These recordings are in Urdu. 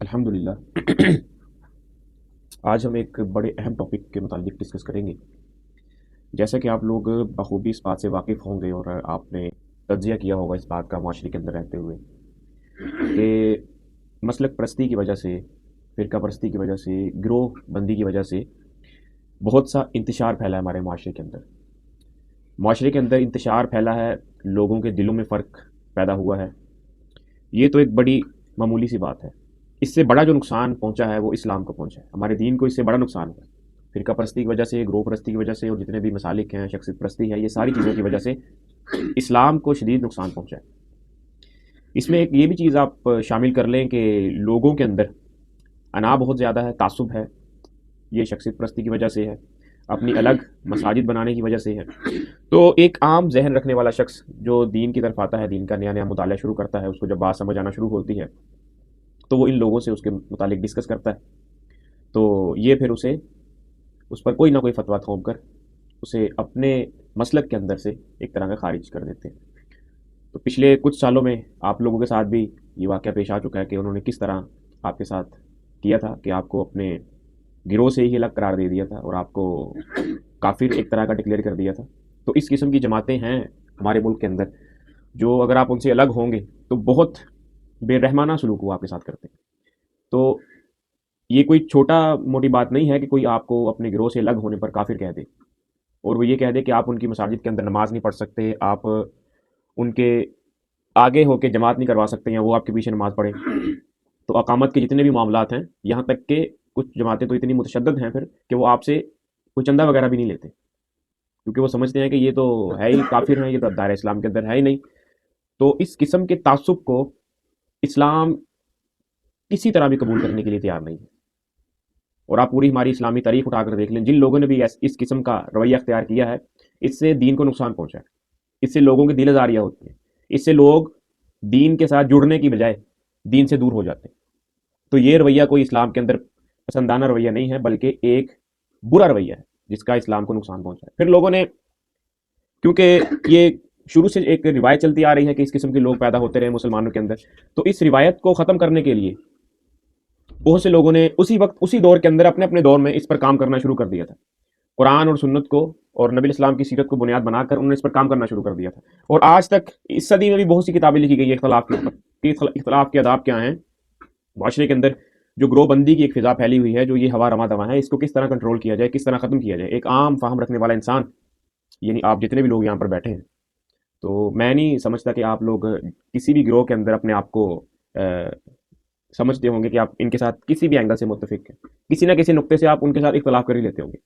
الحمدللہ آج ہم ایک بڑے اہم ٹاپک کے متعلق ڈسکس کریں گے۔ جیسا کہ آپ لوگ بخوبی اس بات سے واقف ہوں گے اور آپ نے تجزیہ کیا ہوگا اس بات کا معاشرے کے اندر رہتے ہوئے کہ مسلک پرستی کی وجہ سے، فرقہ پرستی کی وجہ سے، گروہ بندی کی وجہ سے بہت سا انتشار پھیلا ہے ہمارے معاشرے کے اندر۔ معاشرے کے اندر انتشار پھیلا ہے، لوگوں کے دلوں میں فرق پیدا ہوا ہے۔ یہ تو ایک بڑی معمولی سی بات ہے۔ اس سے بڑا جو نقصان پہنچا ہے وہ اسلام کو پہنچا ہے، ہمارے دین کو اس سے بڑا نقصان ہوا ہے۔ فرقہ پرستی کی وجہ سے، گروہ پرستی کی وجہ سے، اور جتنے بھی مسالک ہیں، شخصیت پرستی ہے، یہ ساری چیزوں کی وجہ سے اسلام کو شدید نقصان پہنچا ہے۔ اس میں ایک یہ بھی چیز آپ شامل کر لیں کہ لوگوں کے اندر انا بہت زیادہ ہے، تعصب ہے۔ یہ شخصیت پرستی کی وجہ سے ہے، اپنی الگ مساجد بنانے کی وجہ سے ہے۔ تو ایک عام ذہن رکھنے والا شخص جو دین کی طرف آتا ہے، دین کا نیا نیا مطالعہ شروع کرتا ہے، اس کو جب بات سمجھ آنا شروع ہوتی ہے تو وہ ان لوگوں سے اس کے متعلق ڈسکس کرتا ہے، تو یہ پھر اس پر کوئی نہ کوئی فتویٰ تھوپ کر اسے اپنے مسلک کے اندر سے ایک طرح کا خارج کر دیتے ہیں۔ تو پچھلے کچھ سالوں میں آپ لوگوں کے ساتھ بھی یہ واقعہ پیش آ چکا ہے کہ انہوں نے کس طرح آپ کے ساتھ کیا تھا کہ آپ کو اپنے گروہ سے ہی الگ قرار دے دیا تھا اور آپ کو کافر ایک طرح کا ڈکلیئر کر دیا تھا۔ تو اس قسم کی جماعتیں ہیں ہمارے ملک کے اندر جو اگر آپ ان سے الگ ہوں گے تو بہت بے رحمانہ سلوک وہ آپ کے ساتھ کرتے ہیں۔ تو یہ کوئی چھوٹا موٹی بات نہیں ہے کہ کوئی آپ کو اپنے گروہ سے الگ ہونے پر کافر کہہ دے اور وہ یہ کہہ دے کہ آپ ان کی مساجد کے اندر نماز نہیں پڑھ سکتے، آپ ان کے آگے ہو کے جماعت نہیں کروا سکتے ہیں، وہ آپ کے پیچھے نماز پڑھیں۔ تو اقامت کے جتنے بھی معاملات ہیں، یہاں تک کہ کچھ جماعتیں تو اتنی متشدد ہیں پھر کہ وہ آپ سے کوئی چندہ وغیرہ بھی نہیں لیتے، کیونکہ وہ سمجھتے ہیں کہ یہ تو ہے ہی کافر ہیں، یہ تو دائرہ اسلام کے اندر ہے ہی نہیں۔ تو اس قسم کے تعصب کو اسلام کسی طرح بھی قبول کرنے کے لیے تیار نہیں ہے۔ اور آپ پوری ہماری اسلامی تاریخ اٹھا کر دیکھ لیں، جن لوگوں نے بھی اس قسم کا رویہ اختیار کیا ہے، اس سے دین کو نقصان پہنچا ہے، اس سے لوگوں کی دل آزاریاں ہوتی ہیں، اس سے لوگ دین کے ساتھ جڑنے کی بجائے دین سے دور ہو جاتے ہیں۔ تو یہ رویہ کوئی اسلام کے اندر پسندانہ رویہ نہیں ہے، بلکہ ایک برا رویہ ہے جس کا اسلام کو نقصان پہنچا ہے۔ پھر لوگوں نے، کیونکہ یہ شروع سے ایک روایت چلتی آ رہی ہے کہ اس قسم کے لوگ پیدا ہوتے رہے مسلمانوں کے اندر، تو اس روایت کو ختم کرنے کے لیے بہت سے لوگوں نے اسی وقت اسی دور کے اندر اپنے اپنے دور میں اس پر کام کرنا شروع کر دیا تھا۔ قرآن اور سنت کو اور نبی اسلام کی سیرت کو بنیاد بنا کر انہوں نے اس پر کام کرنا شروع کر دیا تھا، اور آج تک اس صدی میں بھی بہت سی کتابیں لکھی گئی ہیں اختلاف کے اوپر کہ اختلاف کے آداب کیا ہیں۔ معاشرے کے اندر جو گروہ بندی کی ایک فضا پھیلی ہوئی ہے، جو یہ ہوا رواں دواں ہے، اس کو کس طرح کنٹرول کیا جائے، کس طرح ختم کیا جائے۔ ایک عام فہم رکھنے والا انسان، یعنی آپ جتنے بھی لوگ یہاں پر بیٹھے ہیں، تو میں نہیں سمجھتا کہ آپ لوگ کسی بھی گروہ کے اندر اپنے آپ کو سمجھتے ہوں گے کہ آپ ان کے ساتھ کسی بھی اینگل سے متفق ہیں، کسی نہ کسی نقطے سے آپ ان کے ساتھ اختلاف کر ہی لیتے ہوں گے۔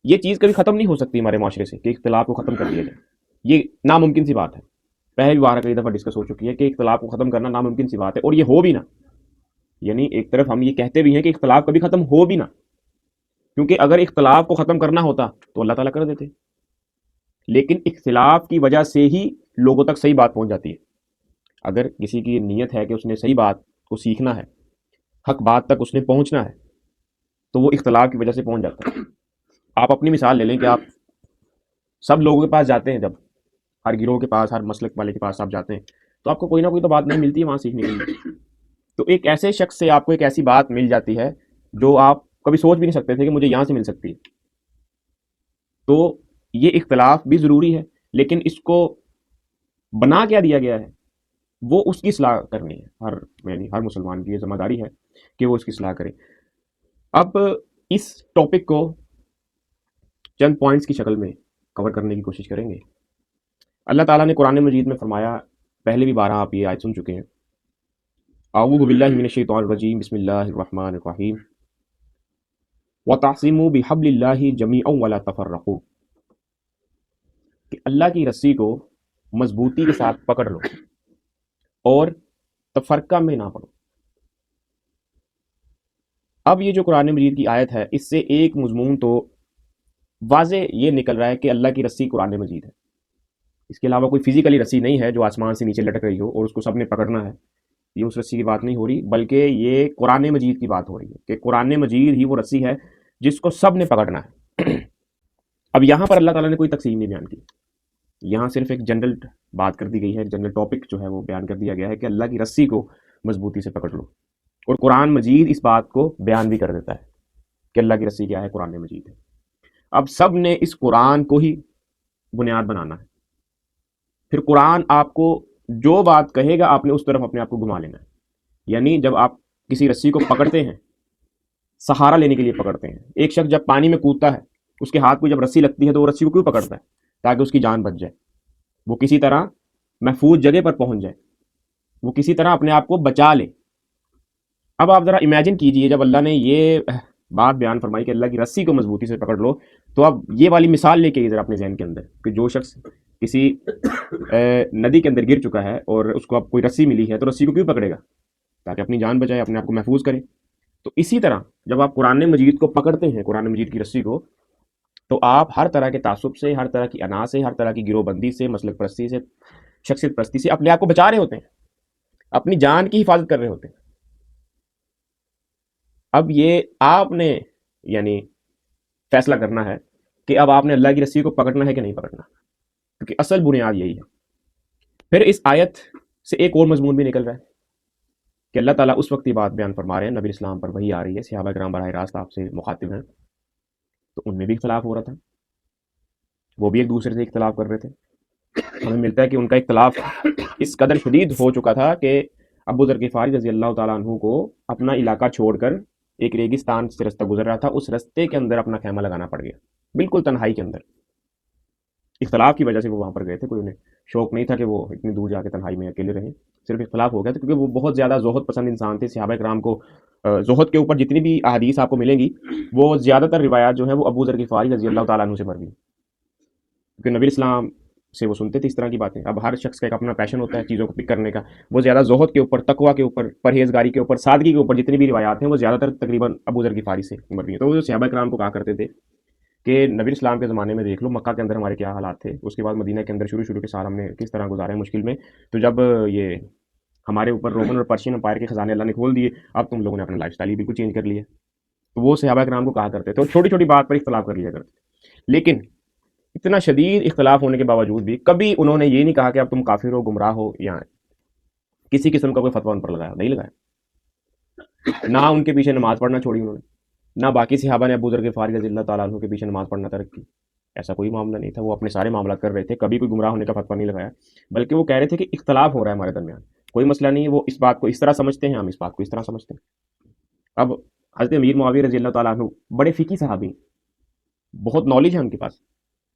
یہ چیز کبھی ختم نہیں ہو سکتی ہمارے معاشرے سے کہ اختلاف کو ختم کر دیا جائے، یہ ناممکن سی بات ہے۔ پہلے بھی بار کئی دفعہ ڈسکس ہو چکی ہے کہ اختلاف کو ختم کرنا ناممکن سی بات ہے، اور یہ ہو بھی نہ، یعنی ایک طرف ہم یہ کہتے بھی ہیں کہ اختلاف کبھی ختم ہو بھی نہ، کیونکہ اگر اختلاف کو ختم کرنا ہوتا تو اللہ تعالیٰ کر دیتے، لیکن اختلاف کی وجہ سے ہی لوگوں تک صحیح بات پہنچ جاتی ہے۔ اگر کسی کی نیت ہے کہ اس نے صحیح بات کو سیکھنا ہے، حق بات تک اس نے پہنچنا ہے، تو وہ اختلاف کی وجہ سے پہنچ جاتا ہے۔ آپ اپنی مثال لے لیں کہ آپ سب لوگوں کے پاس جاتے ہیں، جب ہر گروہ کے پاس، ہر مسلک والے کے پاس آپ جاتے ہیں تو آپ کو کوئی نہ کوئی تو بات نہیں ملتی ہے وہاں سیکھنے کے لیے۔ تو ایک ایسے شخص سے آپ کو ایک ایسی بات مل جاتی ہے جو آپ کبھی سوچ بھی نہیں سکتے تھے کہ مجھے یہاں سے مل سکتی ہے۔ تو یہ اختلاف بھی ضروری ہے، لیکن اس کو بنا کیا دیا گیا ہے، وہ اس کی اصلاح کرنی ہے۔ ہر مسلمان کی یہ ذمہ داری ہے کہ وہ اس کی اصلاح کرے۔ اب اس ٹاپک کو چند پوائنٹس کی شکل میں کور کرنے کی کوشش کریں گے۔ اللہ تعالیٰ نے قرآن مجید میں فرمایا، پہلے بھی بارہ آپ یہ آیت سن چکے ہیں، اعوذ باللہ من الشیطان الرجیم، بسم اللہ الرحمن الرحیم، وَتَعْصِمُوا بِحَبْلِ اللَّهِ جَمِيعًا وَلَا تَفَرَّقُوا، کہ اللہ کی رسی کو مضبوطی کے ساتھ پکڑ لو اور تفرقہ میں نہ پڑو۔ اب یہ جو قرآن مجید کی آیت ہے، اس سے ایک مضمون تو واضح یہ نکل رہا ہے کہ اللہ کی رسی قرآن مجید ہے، اس کے علاوہ کوئی فزیکلی رسی نہیں ہے جو آسمان سے نیچے لٹک رہی ہو اور اس کو سب نے پکڑنا ہے۔ یہ اس رسی کی بات نہیں ہو رہی، بلکہ یہ قرآن مجید کی بات ہو رہی ہے کہ قرآن مجید ہی وہ رسی ہے جس کو سب نے پکڑنا ہے۔ اب یہاں پر اللہ تعالیٰ نے کوئی تقسیم نہیں بیان کی، یہاں صرف ایک جنرل بات کر دی گئی ہے، جنرل ٹاپک جو ہے وہ بیان کر دیا گیا ہے کہ اللہ کی رسی کو مضبوطی سے پکڑ لو اور قرآن مجید اس بات کو بیان بھی کر دیتا ہے کہ اللہ کی رسی کیا ہے، قرآن مجید ہے۔ اب سب نے اس قرآن کو ہی بنیاد بنانا ہے، پھر قرآن آپ کو جو بات کہے گا آپ نے اس طرف اپنے آپ کو گھما لینا ہے۔ یعنی جب آپ کسی رسی کو پکڑتے ہیں، سہارا لینے کے لیے پکڑتے ہیں، ایک شخص جب پانی میں کودتا ہے اس کے ہاتھ کو جب رسی لگتی ہے تو وہ رسی کو کیوں پکڑتا ہے؟ تاکہ اس کی جان بچ جائے، وہ کسی طرح محفوظ جگہ پر پہنچ جائے، وہ کسی طرح اپنے آپ کو بچا لے۔ اب آپ ذرا امیجن کیجئے جب اللہ نے یہ بات بیان فرمائی کہ اللہ کی رسی کو مضبوطی سے پکڑ لو، تو اب یہ والی مثال لے کے ذرا اپنے ذہن کے اندر کہ جو شخص کسی ندی کے اندر گر چکا ہے اور اس کو اب کوئی رسی ملی ہے تو رسی کو کیوں پکڑے گا؟ تاکہ اپنی جان بچائے، اپنے آپ کو محفوظ کرے۔ تو اسی طرح جب آپ قرآن مجید کو پکڑتے ہیں، قرآن مجید کی رسی کو، تو آپ ہر طرح کے تعصب سے، ہر طرح کی انا سے، ہر طرح کی گروہ بندی سے، مسلک پرستی سے، شخصیت پرستی سے اپنے آپ کو بچا رہے ہوتے ہیں، اپنی جان کی حفاظت کر رہے ہوتے ہیں۔ اب یہ آپ نے یعنی فیصلہ کرنا ہے کہ اب آپ نے اللہ کی رسی کو پکڑنا ہے کہ نہیں پکڑنا، کیونکہ اصل بنیاد یہی ہے۔ پھر اس آیت سے ایک اور مضمون بھی نکل رہا ہے کہ اللہ تعالیٰ اس وقت یہ بات بیان فرما رہے ہیں، نبی اسلام پر وحی آ رہی ہے، صحابہ کرام براہ راست آپ سے مخاطب ہیں، تو ان میں بھی اختلاف ہو رہا تھا، وہ بھی ایک دوسرے سے اختلاف کر رہے تھے۔ ہمیں ملتا ہے کہ ان کا اختلاف اس قدر شدید ہو چکا تھا کہ ابو ذر غفاری رضی اللہ تعالیٰ عنہ کو اپنا علاقہ چھوڑ کر ایک ریگستان سے رستہ گزر رہا تھا، اس رستے کے اندر اپنا خیمہ لگانا پڑ گیا، بالکل تنہائی کے اندر۔ اختلاف کی وجہ سے وہ وہاں پر گئے تھے، کوئی انہیں شوق نہیں تھا کہ وہ اتنی دور جا کے تنہائی میں اکیلے رہیں، صرف اختلاف ہو گیا تھا کیونکہ وہ بہت زیادہ زہد پسند انسان تھے۔ صحابہ کرام کو زہد کے اوپر جتنی بھی احادیث آپ کو ملیں گی، وہ زیادہ تر روایات جو ہیں وہ ابو ذر غفاری رضی اللہ تعالیٰ عنہ سے مروی، کیونکہ نبی اسلام سے وہ سنتے تھے اس طرح کی باتیں۔ اب ہر شخص کا ایک اپنا پیشن ہوتا ہے چیزوں کو پک کرنے کا، وہ زیادہ زہد کے اوپر، تقویٰ کے اوپر، پرہیزگاری کے اوپر، سادگی کے اوپر جتنی بھی روایات ہیں وہ زیادہ تر تقریباً ابو ذر غفاری سے مروی ہیں۔ تو وہ صحابہ کرام کو کہا کرتے تھے کہ نبی اسلام کے زمانے میں دیکھ لو مکہ کے اندر ہمارے کیا حالات تھے، اس کے بعد مدینہ کے اندر شروع کے سال ہم نے کس طرح گزارے مشکل میں، تو جب یہ ہمارے اوپر رومن اور پرشین امپائر کے خزانے اللہ نے کھول دیے، اب تم لوگوں نے اپنا لائف اسٹائل ہی بالکل چینج کر لیا۔ تو وہ صحابہ کرام کو کہا کرتے تھے اور چھوٹی چھوٹی بات پر اختلاف کر لیا کرتے، لیکن اتنا شدید اختلاف ہونے کے باوجود بھی کبھی انہوں نے یہ نہیں کہا کہ اب تم کافر ہو، گمراہ ہو، یا کسی قسم کا کوئی فتویٰ ان پر لگایا نہیں لگایا۔ نہ ان کے پیچھے نماز پڑھنا چھوڑی انہوں نے، نہ باقی صحابہ نے ابو ذر غفاری رضی اللہ تعالیٰ عنہ کے پیچھے نماز پڑھنا ترک کی، ایسا کوئی معاملہ نہیں تھا۔ وہ اپنے سارے معاملات کر رہے تھے، کبھی کوئی گمراہ ہونے کا فتویٰ نہیں لگایا، بلکہ وہ کہہ رہے تھے کہ اختلاف ہو رہا ہے ہمارے درمیان، کوئی مسئلہ نہیں ہے، وہ اس بات کو اس طرح سمجھتے ہیں، ہم اس بات کو اس طرح سمجھتے ہیں۔ اب حضرت امیر معاویہ رضی اللہ تعالیٰ عنہ بڑے فقی صحابی، بہت نالج ہے ان کے پاس،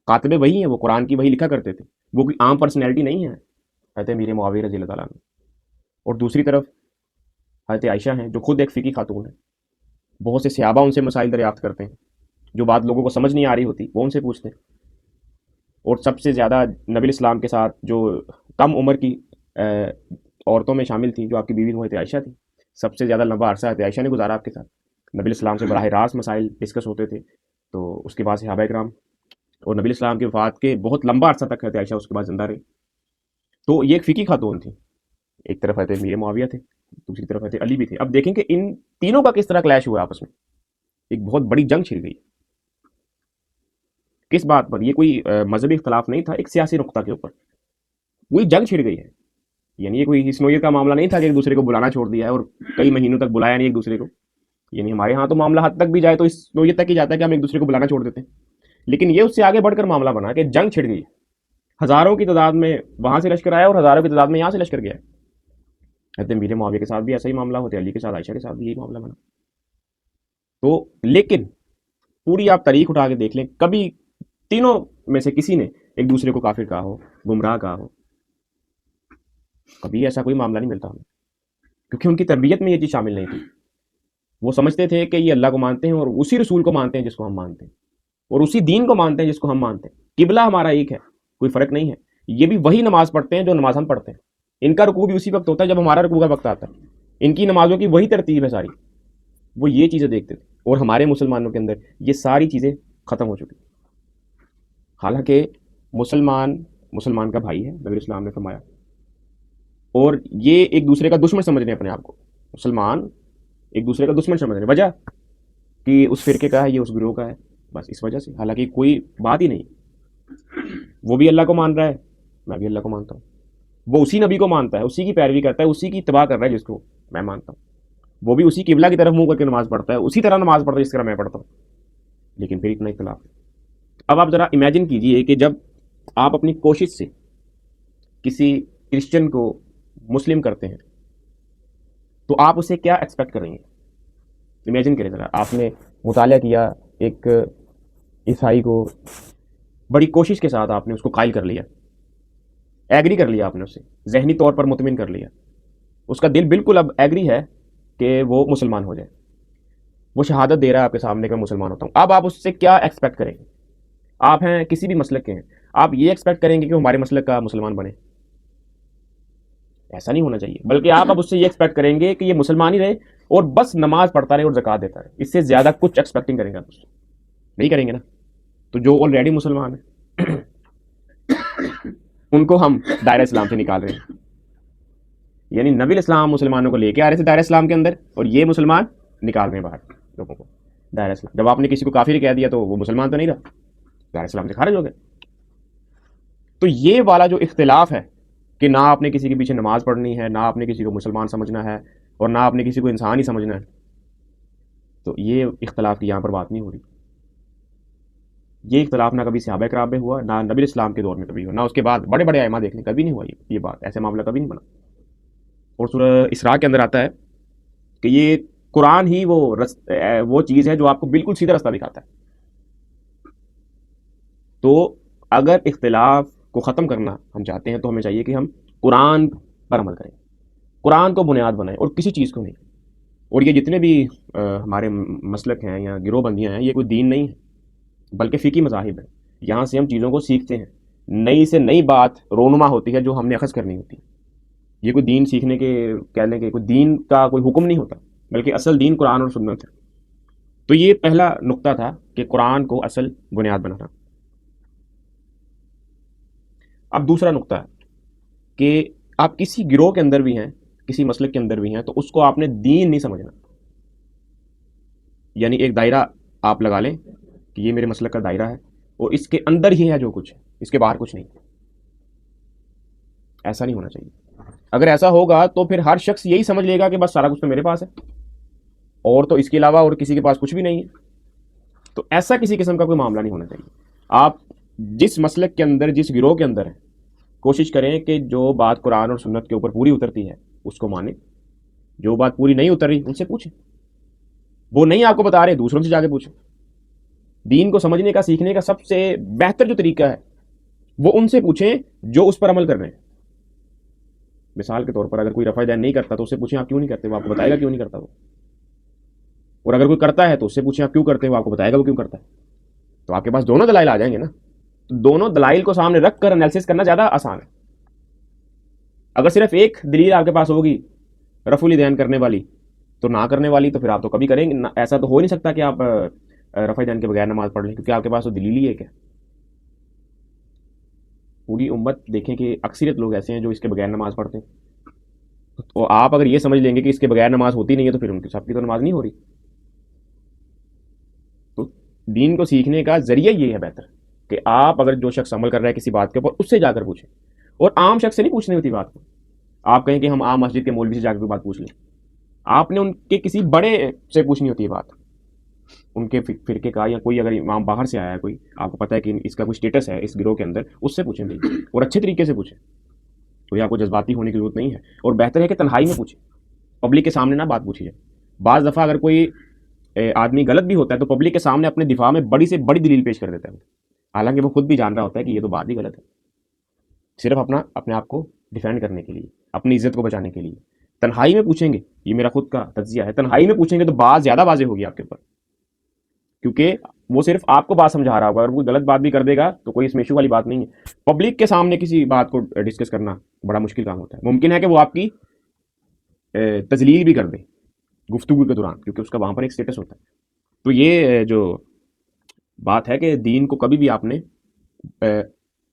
کاتب وہی ہیں، وہ قرآن کی وہی لکھا کرتے تھے، وہ کوئی عام پرسنالٹی نہیں ہے حضرت امیر معاویہ رضی اللہ تعالیٰ عنہ۔ اور دوسری طرف حضرت عائشہ ہیں جو خود ایک فقی خاتون ہیں، بہت سے صحابہ ان سے مسائل دریافت کرتے ہیں، جو بات لوگوں کو سمجھ نہیں آ رہی ہوتی وہ ان سے پوچھتے ہیں۔ اور سب سے زیادہ نبی اسلام کے ساتھ جو کم عمر کی عورتوں میں شامل تھی جو آپ کی بیوی وہ حضرت عائشہ تھی، سب سے زیادہ لمبا عرصہ حضرت عائشہ نے گزارا آپ کے ساتھ، نبی اسلام سے براہ راست مسائل ڈسکس ہوتے تھے۔ تو اس کے بعد صحابہ کرام اور نبی اسلام کے وفات کے بہت لمبا عرصہ تک حضرت عائشہ اس کے بعد زندہ رہی۔ تو یہ ایک فقی خاتون تھی، ایک طرف حضرت امیر معاویہ تھے، دوسری طرف حضرت علی بھی تھے۔ اب دیکھیں کہ ان تینوں کا کس طرح کلیش ہوا آپس میں، ایک بہت بڑی جنگ چھڑ گئی۔ کس بات پر؟ یہ کوئی مذہبی اختلاف نہیں تھا، ایک سیاسی نقطہ کے اوپر وہی جنگ چھڑ گئی ہے۔ یعنی یہ کوئی اس نوعیت کا معاملہ نہیں تھا کہ ایک دوسرے کو بلانا چھوڑ دیا ہے اور کئی مہینوں تک بلایا نہیں ایک دوسرے کو۔ یعنی ہمارے ہاں تو معاملہ حد تک بھی جائے تو اس نوعیت تک ہی جاتا ہے کہ ہم ایک دوسرے کو بلانا چھوڑ دیتے ہیں، لیکن یہ اس سے آگے بڑھ کر معاملہ بنا کہ جنگ چھڑ گئی، ہزاروں کی تعداد میں وہاں سے لشکر آیا اور ہزاروں کی تعداد میں یہاں سے لشکر گیا۔ حضرت امیر معاویہ کے ساتھ بھی ایسا ہی معاملہ ہوتا ہے، علی کے ساتھ، عائشہ کے ساتھ بھی یہی معاملہ بنا۔ تو لیکن پوری آپ تاریخ اٹھا کے دیکھ لیں، کبھی تینوں میں سے کسی نے ایک دوسرے کو کافر کہا ہو، گمراہ کہا ہو، کبھی ایسا کوئی معاملہ نہیں ملتا ہمیں، کیونکہ ان کی تربیت میں یہ چیز شامل نہیں تھی۔ وہ سمجھتے تھے کہ یہ اللہ کو مانتے ہیں اور اسی رسول کو مانتے ہیں جس کو ہم مانتے ہیں، اور اسی دین کو مانتے ہیں جس کو ہم مانتے ہیں، قبلہ ہمارا ایک ہے، کوئی فرق نہیں ہے۔ یہ بھی وہی نماز پڑھتے ہیں جو نماز ہم پڑھتے ہیں، ان کا رکوع بھی اسی وقت ہوتا ہے جب ہمارا رکوع کا وقت آتا ہے، ان کی نمازوں کی وہی ترتیب ہے ساری۔ وہ یہ چیزیں دیکھتے تھے، اور ہمارے مسلمانوں کے اندر یہ ساری چیزیں ختم ہو چکی۔ حالانکہ مسلمان کا بھائی ہے، نبی اسلام نے فرمایا، اور یہ ایک دوسرے کا دشمن سمجھ رہے ہیں اپنے آپ کو، مسلمان ایک دوسرے کا دشمن سمجھ رہے ہیں، وجہ کہ اس فرقے کا ہے، یہ اس گروہ کا ہے، بس اس وجہ سے، حالانکہ کوئی بات ہی نہیں۔ وہ بھی اللہ کو مان رہا ہے، میں بھی اللہ کو مانتا ہوں، وہ اسی نبی کو مانتا ہے، اسی کی پیروی کرتا ہے، اسی کی اتباع کر رہا ہے جس کو میں مانتا ہوں۔ وہ بھی اسی قبلہ کی طرف منہ کر کے نماز پڑھتا ہے، اسی طرح نماز پڑھتا ہے جس طرح میں پڑھتا ہوں، لیکن پھر اتنا اختلاف ہے۔ اب آپ ذرا امیجن کیجئے کہ جب آپ اپنی کوشش سے کسی کرسچن کو مسلم کرتے ہیں تو آپ اسے کیا ایکسپیکٹ کریں گے؟ امیجن کریں ذرا، آپ نے مطالعہ کیا ایک عیسائی کو، بڑی کوشش کے ساتھ آپ نے اس کو قائل کر لیا، ایگری کر لیا، آپ نے اسے ذہنی طور پر مطمئن کر لیا، اس کا دل بالکل اب ایگری ہے کہ وہ مسلمان ہو جائے، وہ شہادت دے رہا ہے آپ کے سامنے کہ میں مسلمان ہوتا ہوں۔ اب آپ اس سے کیا ایکسپیکٹ کریں گے؟ آپ ہیں کسی بھی مسلک کے ہیں، آپ یہ ایکسپیکٹ کریں گے کہ وہ ہمارے مسلک کا مسلمان بنے؟ ایسا نہیں ہونا چاہیے، بلکہ آپ اب اس سے یہ ایکسپیکٹ کریں گے کہ یہ مسلمان ہی رہے اور بس نماز پڑھتا رہے اور زکات دیتا رہے، اس سے زیادہ کچھ ایکسپیکٹنگ کریں گے آپ اس سے؟ نہیں کریں گے نا۔ تو جو آلریڈی مسلمان ہیں ان کو ہم دائرہ اسلام سے نکال رہے ہیں، یعنی نبی الاسلام مسلمانوں کو لے کے آ رہے تھے دائرہ اسلام کے اندر، اور یہ مسلمان نکال رہے ہیں باہر لوگوں کو دائرہ اسلام۔ جب آپ نے کسی کو کافر کہہ دیا تو وہ مسلمان تو نہیں رہا، دائرہ اسلام سے خارج ہو گئے۔ تو یہ والا جو اختلاف ہے کہ نہ آپ نے کسی کے پیچھے نماز پڑھنی ہے، نہ آپ نے کسی کو مسلمان سمجھنا ہے، اور نہ آپ نے کسی کو انسان ہی سمجھنا ہے، تو یہ اختلاف کی یہاں پر بات نہیں ہو رہی۔ یہ اختلاف نہ کبھی صحابہ کرام میں ہوا، نہ نبی اسلام کے دور میں کبھی ہوا، نہ اس کے بعد بڑے بڑے ائمہ دیکھ لیں، کبھی نہیں ہوا یہ بات، ایسے معاملہ کبھی نہیں بنا۔ اور سورہ اسراء کے اندر آتا ہے کہ یہ قرآن ہی وہ چیز ہے جو آپ کو بالکل سیدھا رستہ دکھاتا ہے۔ تو اگر اختلاف کو ختم کرنا ہم چاہتے ہیں تو ہمیں چاہیے کہ ہم قرآن پر عمل کریں، قرآن کو بنیاد بنائیں اور کسی چیز کو نہیں۔ اور یہ جتنے بھی ہمارے مسلک ہیں یا گروہ بندیاں ہیں، یہ کوئی دین نہیں ہے بلکہ فقہی مذاہب ہے۔ یہاں سے ہم چیزوں کو سیکھتے ہیں، نئی سے نئی بات رونما ہوتی ہے جو ہم نے اخذ کرنی ہوتی ہے۔ یہ کوئی دین سیکھنے کے کہہ لیں کہ کوئی دین کا کوئی حکم نہیں ہوتا، بلکہ اصل دین قرآن اور سنت ہے۔ تو یہ پہلا نقطہ تھا کہ قرآن کو اصل بنیاد بنانا۔ اب دوسرا نقطہ ہے کہ آپ کسی گروہ کے اندر بھی ہیں، کسی مسلک کے اندر بھی ہیں، تو اس کو آپ نے دین نہیں سمجھنا۔ یعنی ایک دائرہ آپ لگا لیں کہ یہ میرے مسلک کا دائرہ ہے اور اس کے اندر ہی ہے جو کچھ ہے، اس کے باہر کچھ نہیں۔ ایسا نہیں ہونا چاہیے۔ اگر ایسا ہوگا تو پھر ہر شخص یہی سمجھ لے گا کہ بس سارا کچھ تو میرے پاس ہے اور تو اس کے علاوہ اور کسی کے پاس کچھ بھی نہیں ہے۔ تو ایسا کسی قسم کا کوئی معاملہ نہیں ہونا چاہیے۔ آپ جس مسلک کے اندر، جس گروہ کے اندر ہیں، کوشش کریں کہ جو بات قرآن اور سنت کے اوپر پوری اترتی ہے اس کو مانیں، جو بات پوری نہیں اتر رہی ان سے پوچھیں، وہ نہیں آپ کو بتا رہے دوسروں سے جا کے پوچھیں۔ دین کو سمجھنے کا، سیکھنے کا سب سے بہتر جو طریقہ ہے وہ ان سے پوچھیں جو اس پر عمل کر رہے ہیں۔ مثال کے طور پر اگر کوئی رفع دین نہیں کرتا تو اس سے پوچھیں آپ کیوں نہیں کرتے، وہ آپ کو بتائے گا کیوں نہیں کرتا وہ۔ اور اگر کوئی کرتا ہے تو اس سے پوچھیں آپ کیوں کرتے ہیں، وہ آپ کو بتائے گا وہ کیوں کرتا ہے۔ تو آپ کے پاس دونوں دلائل آ جائیں گے نا۔ تو دونوں دلائل کو سامنے رکھ کر انالیسس کرنا زیادہ آسان ہے۔ اگر صرف ایک دلیل آپ کے پاس ہوگی رفع الیدین کرنے والی تو نہ کرنے والی، تو پھر آپ تو کبھی کریں گے، ایسا تو ہو نہیں سکتا کہ آپ رفع الیدین کے بغیر نماز پڑھ لیں، کیونکہ آپ کے پاس تو دلیل ہی ہے کیا۔ پوری امت دیکھیں کہ اکثریت لوگ ایسے ہیں جو اس کے بغیر نماز پڑھتے ہیں، تو آپ اگر یہ سمجھ لیں گے کہ اس کے بغیر نماز ہوتی نہیں ہے تو پھر ان کی سب کی تو نماز نہیں ہو رہی۔ تو دین کو سیکھنے کا ذریعہ یہ ہے بہتر کہ آپ اگر جو شخص عمل کر رہا ہے کسی بات کے اوپر اس سے جا کر پوچھیں، اور عام شخص سے نہیں پوچھنی ہوتی بات کو۔ آپ کہیں کہ ہم عام مسجد کے مولوی سے جا کے کوئی بات پوچھ لیں، آپ نے ان کے کسی بڑے سے پوچھنی ہوتی ہے بات، ان کے فرقے کا، یا کوئی اگر امام باہر سے آیا ہے کوئی، آپ کو پتہ ہے کہ اس کا کوئی سٹیٹس ہے اس گروہ کے اندر، اس سے پوچھیں بھائی، اور اچھے طریقے سے پوچھیں، کوئی آپ کو جذباتی ہونے کی ضرورت نہیں ہے۔ اور بہتر ہے کہ تنہائی میں پوچھیں، پبلک کے سامنے نہ بات پوچھی جائے۔ بعض دفعہ اگر کوئی آدمی غلط بھی ہوتا ہے تو پبلک کے سامنے اپنے دفاع میں بڑی سے بڑی دلیل پیش کر دیتا ہے، حالانکہ وہ خود بھی جان رہا ہوتا ہے کہ یہ تو بات ہی غلط ہے، صرف اپنے آپ کو ڈیفینڈ کرنے کے لیے، اپنی عزت کو بچانے کے لیے۔ تنہائی میں پوچھیں گے، یہ میرا خود کا تجزیہ ہے، تنہائی میں پوچھیں گے تو بات زیادہ واضح ہوگی آپ کے اوپر، کیونکہ وہ صرف آپ کو بات سمجھا رہا ہوگا، اگر وہ غلط بات بھی کر دے گا تو کوئی اس میں ایشو والی بات نہیں ہے۔ پبلک کے سامنے کسی بات کو ڈسکس کرنا بڑا مشکل کام ہوتا ہے، ممکن ہے کہ وہ آپ کی تذلیل بھی کر دے گفتگو کے دوران، کیونکہ اس کا وہاں پر ایک سٹیٹس ہوتا ہے۔ تو یہ جو بات ہے کہ دین کو کبھی بھی آپ نے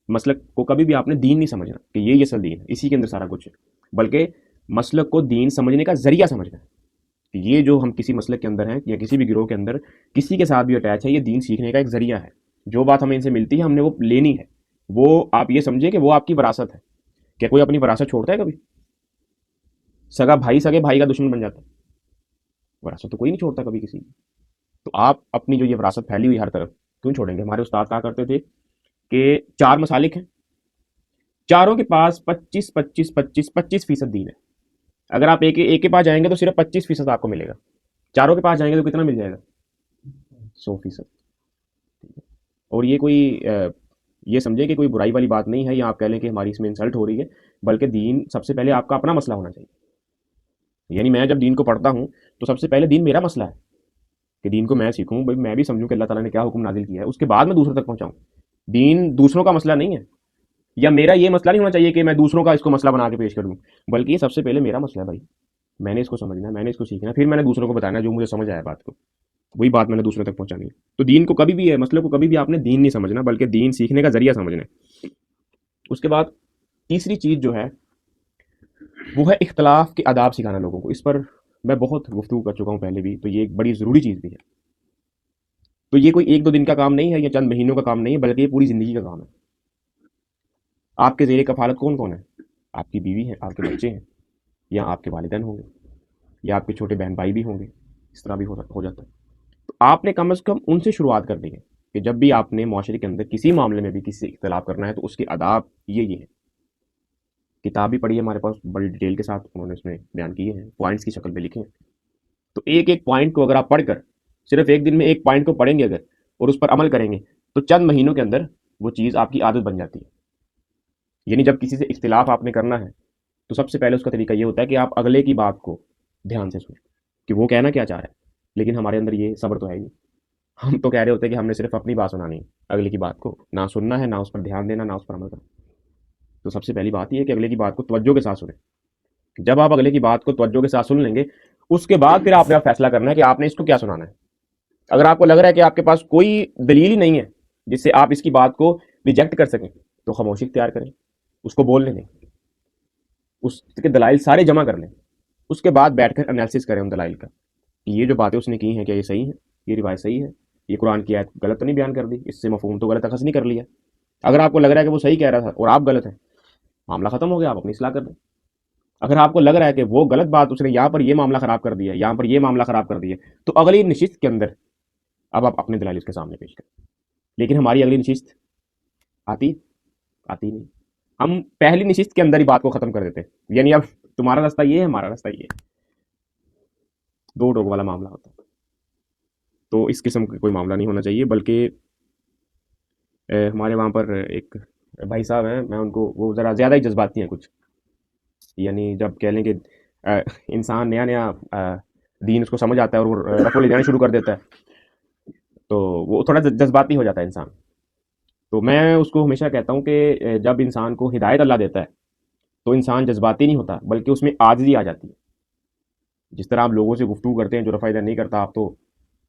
مسلک کو کبھی بھی آپ نے دین نہیں سمجھنا کہ یہ اصل دین ہے، اسی کے اندر سارا کچھ ہے، بلکہ مسلک کو دین سمجھنے کا ذریعہ سمجھنا ہے کہ یہ جو ہم کسی مسلک کے اندر ہیں یا کسی بھی گروہ کے اندر کسی کے ساتھ بھی اٹیچ ہے، یہ دین سیکھنے کا ایک ذریعہ ہے۔ جو بات ہمیں ان سے ملتی ہے ہم نے وہ لینی ہے، وہ آپ یہ سمجھیں کہ وہ آپ کی وراثت ہے۔ کیا کوئی اپنی وراثت چھوڑتا ہے کبھی؟ سگا بھائی سگے بھائی کا دشمن بن جاتا ہے؟ وراثت تو کوئی نہیں چھوڑتا کبھی کسی کی. تو آپ اپنی جو یہ وراثت پھیلی ہوئی ہر طرف کیوں چھوڑیں گے؟ ہمارے استاد کہا کرتے تھے کہ 4 مسالک ہیں، چاروں کے پاس 25-25-25-25% دین ہے. اگر آپ ایک کے پاس جائیں گے تو صرف 25% آپ کو ملے گا، چاروں کے پاس جائیں گے تو کتنا مل جائے گا؟ 100%. اور یہ کوئی یہ سمجھے کہ کوئی برائی والی بات نہیں ہے، یا آپ کہہ لیں کہ ہماری اس میں انسلٹ ہو رہی ہے، بلکہ دین سب سے پہلے آپ کا اپنا مسئلہ ہونا چاہیے. یعنی میں جب دین کو پڑھتا ہوں تو سب سے پہلے دین میرا مسئلہ ہے کہ دین کو میں سیکھوں، بھائی میں بھی سمجھوں کہ اللہ تعالیٰ نے کیا حکم نازل کیا ہے، اس کے بعد میں دوسروں تک پہنچاؤں. دین دوسروں کا مسئلہ نہیں ہے، یا میرا یہ مسئلہ نہیں ہونا چاہیے کہ میں دوسروں کا اس کو مسئلہ بنا کے پیش کر دوں، بلکہ یہ سب سے پہلے میرا مسئلہ ہے. بھائی میں نے اس کو سمجھنا ہے، میں نے اس کو سیکھنا ہے، پھر میں نے دوسروں کو بتانا ہے جو مجھے سمجھ آیا بات کو، وہی بات میں نے دوسروں تک پہنچانی ہے. تو دین کو کبھی بھی ہے مسئلے کو کبھی بھی آپ نے دین نہیں سمجھنا، بلکہ دین سیکھنے کا ذریعہ سمجھنا ہے. اس کے بعد تیسری چیز جو ہے وہ ہے اختلاف کے آداب سکھانا لوگوں کو. اس پر میں بہت گفتگو کر چکا ہوں پہلے بھی، تو یہ ایک بڑی ضروری چیز بھی ہے. تو یہ کوئی 1-2 دن کا کام نہیں ہے یا چند مہینوں کا کام نہیں ہے، بلکہ یہ پوری زندگی کا کام ہے. آپ کے زیر کفالت کون کون ہے؟ آپ کی بیوی ہے، آپ کے بچے ہیں، یا آپ کے والدین ہوں گے، یا آپ کے چھوٹے بہن بھائی بھی ہوں گے. اس طرح بھی ہو جاتا ہے. تو آپ نے کم از کم ان سے شروعات کرنی ہے کہ جب بھی آپ نے معاشرے کے اندر کسی معاملے میں بھی کسی سے اختلاف کرنا ہے تو اس کے آداب یہ ہے. کتاب بھی پڑھی ہے ہمارے پاس بڑی ڈیٹیل کے ساتھ، انہوں نے اس میں بیان کیے ہیں، پوائنٹس کی شکل میں لکھے ہیں. تو ایک ایک پوائنٹ کو اگر آپ پڑھ کر صرف ایک دن میں ایک پوائنٹ کو پڑھیں گے اگر، اور اس پر عمل کریں گے، تو چند مہینوں کے اندر وہ چیز آپ کی عادت بن جاتی ہے. یعنی جب کسی سے اختلاف آپ نے کرنا ہے تو سب سے پہلے اس کا طریقہ یہ ہوتا ہے کہ آپ اگلے کی بات کو دھیان سے سنیں کہ وہ کہنا کیا چاہ رہا ہے. لیکن ہمارے اندر یہ صبر تو ہے ہی نہیں. ہم تو کہہ رہے ہوتے ہیں کہ ہم نے صرف اپنی بات سنانی ہے، اگلے کی بات کو نہ سننا ہے، نہ اس پر دھیان دینا، نہ اس پر عمل کرنا. تو سب سے پہلی بات یہ ہے کہ اگلے کی بات کو توجہ کے ساتھ سنیں. جب آپ اگلے کی بات کو توجہ کے ساتھ سن لیں گے، اس کے بعد پھر آپ نے فیصلہ کرنا ہے کہ آپ نے اس کو کیا سنانا ہے. اگر آپ کو لگ رہا ہے کہ آپ کے پاس کوئی دلیل ہی نہیں ہے جس سے آپ اس کی بات کو ریجیکٹ کر سکیں، تو خاموشی اختیار کریں، اس کو بولنے دیں، اس کے دلائل سارے جمع کر لیں. اس کے بعد بیٹھ کر انالیسس کریں ان دلائل کا کہ یہ جو باتیں اس نے کی ہیں کیا یہ صحیح ہے، یہ روایت صحیح ہے، یہ قرآن کی آیت غلط تو نہیں بیان کر دی، اس سے مفہوم تو غلط اخذ نہیں کر لیا. اگر آپ کو لگ رہا ہے کہ وہ صحیح کہہ رہا تھا اور آپ غلط ہیں، معاملہ ختم ہو گیا، آپ اپنی اصلاح کر دیں. اگر آپ کو لگ رہا ہے کہ وہ غلط بات اس نے یہاں پر یہ معاملہ خراب کر دیا، یہاں پر یہ معاملہ خراب کر دیا، تو اگلی نشست کے اندر اب آپ اپنے دلائل اس کے سامنے پیش کریں. لیکن ہماری اگلی نشست آتی نہیں. ہم پہلی نشست کے اندر ہی بات کو ختم کر دیتے ہیں. یعنی اب تمہارا راستہ یہ ہے، ہمارا راستہ یہ ہے، 2 ٹوک والا معاملہ ہوتا ہے. تو اس قسم کا کوئی معاملہ نہیں ہونا چاہیے. بلکہ ہمارے وہاں پر ایک بھائی صاحب ہیں، میں ان کو، وہ ذرا زیادہ ہی جذباتی ہیں کچھ. یعنی جب کہہ لیں کہ انسان نیا دین اس کو سمجھ آتا ہے اور وہ رفع لے جانا شروع کر دیتا ہے تو وہ تھوڑا جذباتی ہو جاتا ہے انسان. تو میں اس کو ہمیشہ کہتا ہوں کہ جب انسان کو ہدایت اللہ دیتا ہے تو انسان جذباتی نہیں ہوتا، بلکہ اس میں عاجزی آ جاتی ہے. جس طرح آپ لوگوں سے گفتگو کرتے ہیں، جو رفع نہیں کرتا آپ تو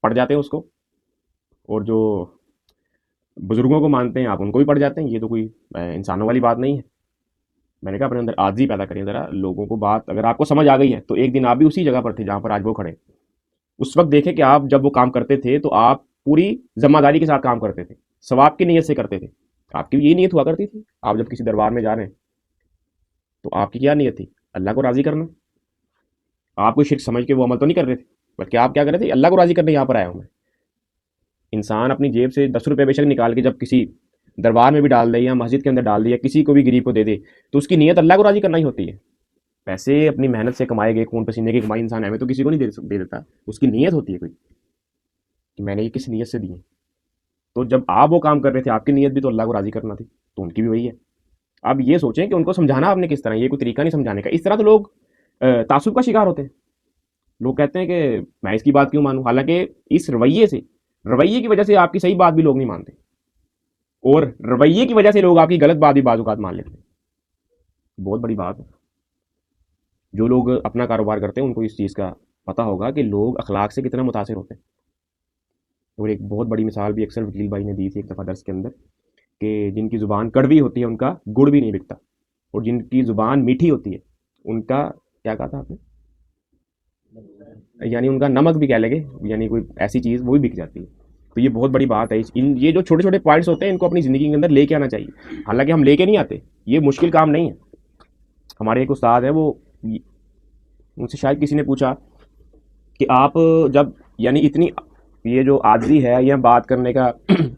پڑھ جاتے ہیں اس کو، اور جو بزرگوں کو مانتے ہیں آپ ان کو بھی پڑھ جاتے ہیں. یہ تو کوئی انسانوں والی بات نہیں ہے. میں نے کہا اپنے اندر عاجزی پیدا کریں ذرا. لوگوں کو بات اگر آپ کو سمجھ آ گئی ہے تو ایک دن آپ بھی اسی جگہ پر تھے جہاں پر آج وہ کھڑے. اس وقت دیکھیں کہ آپ جب وہ کام کرتے تھے تو آپ پوری ذمہ داری کے ساتھ کام کرتے تھے، ثواب کی نیت سے کرتے تھے. آپ کی یہی نیت ہوا کرتی تھی. آپ جب کسی دربار میں جا رہے ہیں تو آپ کی کیا نیت تھی؟ اللہ کو راضی کرنا. آپ کو شرک سمجھ کے وہ عمل تو نہیں کر رہے تھے، بلکہ آپ کیا کر رہے تھے؟ اللہ کو راضی کرنے یہاں پر آیا ہوں میں. انسان اپنی جیب سے 10 روپے بے شک نکال کے جب کسی دربار میں بھی ڈال دے یا مسجد کے اندر ڈال دے یا کسی کو بھی غریب کو دے دے تو اس کی نیت اللہ کو راضی کرنا ہی ہوتی ہے. پیسے اپنی محنت سے کمائے گئے، خون پسینے کی کمائی انسان ہمیں تو کسی کو نہیں دے دیتا. اس کی نیت ہوتی ہے کوئی کہ میں نے یہ کس نیت سے دی ہے. تو جب آپ وہ کام کر رہے تھے آپ کی نیت بھی تو اللہ کو راضی کرنا تھی، تو ان کی بھی وہی ہے. اب یہ سوچیں کہ ان کو سمجھانا آپ نے کس طرح، یہ کوئی طریقہ نہیں سمجھانے کا. اس طرح تو لوگ تعصب کا شکار ہوتے ہیں. لوگ کہتے ہیں کہ میں اس کی بات کیوں مانوں، حالانکہ اس رویے کی وجہ سے آپ کی صحیح بات بھی لوگ نہیں مانتے، اور رویے کی وجہ سے لوگ آپ کی غلط بات بھی بعض اوقات مان لیتے ہیں. بہت بڑی بات ہے. جو لوگ اپنا کاروبار کرتے ہیں ان کو اس چیز کا پتہ ہوگا کہ لوگ اخلاق سے کتنا متاثر ہوتے ہیں. اور ایک بہت بڑی مثال بھی اکثر وکیل بھائی نے دی تھی ایک دفعہ درس کے اندر، کہ جن کی زبان کڑوی ہوتی ہے ان کا گڑ بھی نہیں بکتا، اور جن کی زبان میٹھی ہوتی ہے ان کا، کیا کہا تھا آپ نے، یعنی ان کا نمک بھی کہہ لیں گے، یعنی کوئی ایسی چیز وہ بھی بک جاتی ہے. تو یہ بہت بڑی بات ہے. یہ جو چھوٹے چھوٹے پوائنٹس ہوتے ہیں ان کو اپنی زندگی کے اندر لے کے آنا چاہیے. حالانکہ ہم لے کے نہیں آتے، یہ مشکل کام نہیں ہے. ہمارے ایک استاد ہے، وہ ان سے شاید کسی نے پوچھا کہ آپ جب یعنی اتنی یہ جو عاجزی ہے یا بات کرنے کا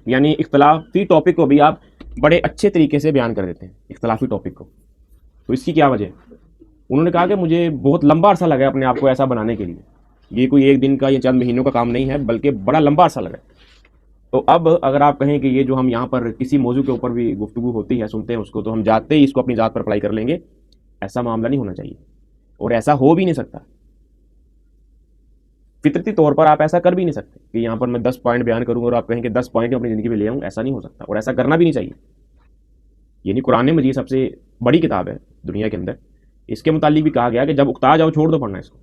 یعنی اختلافی ٹاپک کو بھی آپ بڑے اچھے طریقے سے بیان کر دیتے ہیں اختلافی ٹاپک کو، تو اس کی کیا وجہ ہے؟ انہوں نے کہا کہ مجھے بہت لمبا عرصہ لگا ہے اپنے آپ کو ایسا بنانے کے لیے، یہ کوئی ایک دن کا یا چند مہینوں کا کام نہیں ہے بلکہ بڑا لمبا عرصہ لگا ہے۔ تو اب اگر آپ کہیں کہ یہ جو ہم یہاں پر کسی موضوع کے اوپر بھی گفتگو ہوتی ہے سنتے ہیں اس کو، تو ہم جاتے ہی اس کو اپنی ذات پر اپلائی کر لیں گے، ایسا معاملہ نہیں ہونا چاہیے اور ایسا ہو بھی نہیں سکتا۔ فطرتی طور پر آپ ایسا کر بھی نہیں سکتے کہ یہاں پر میں 10 پوائنٹ بیان کروں اور آپ کہیں کہ 10 پوائنٹ اپنی زندگی میں لے آؤں، ایسا نہیں ہو سکتا اور ایسا کرنا بھی نہیں چاہیے۔ یعنی قرآن مجید سب سے بڑی کتاب ہے دنیا کے اندر، اس کے متعلق بھی کہا گیا کہ جب اکتا جاؤ چھوڑ دو پڑھنا اس کو،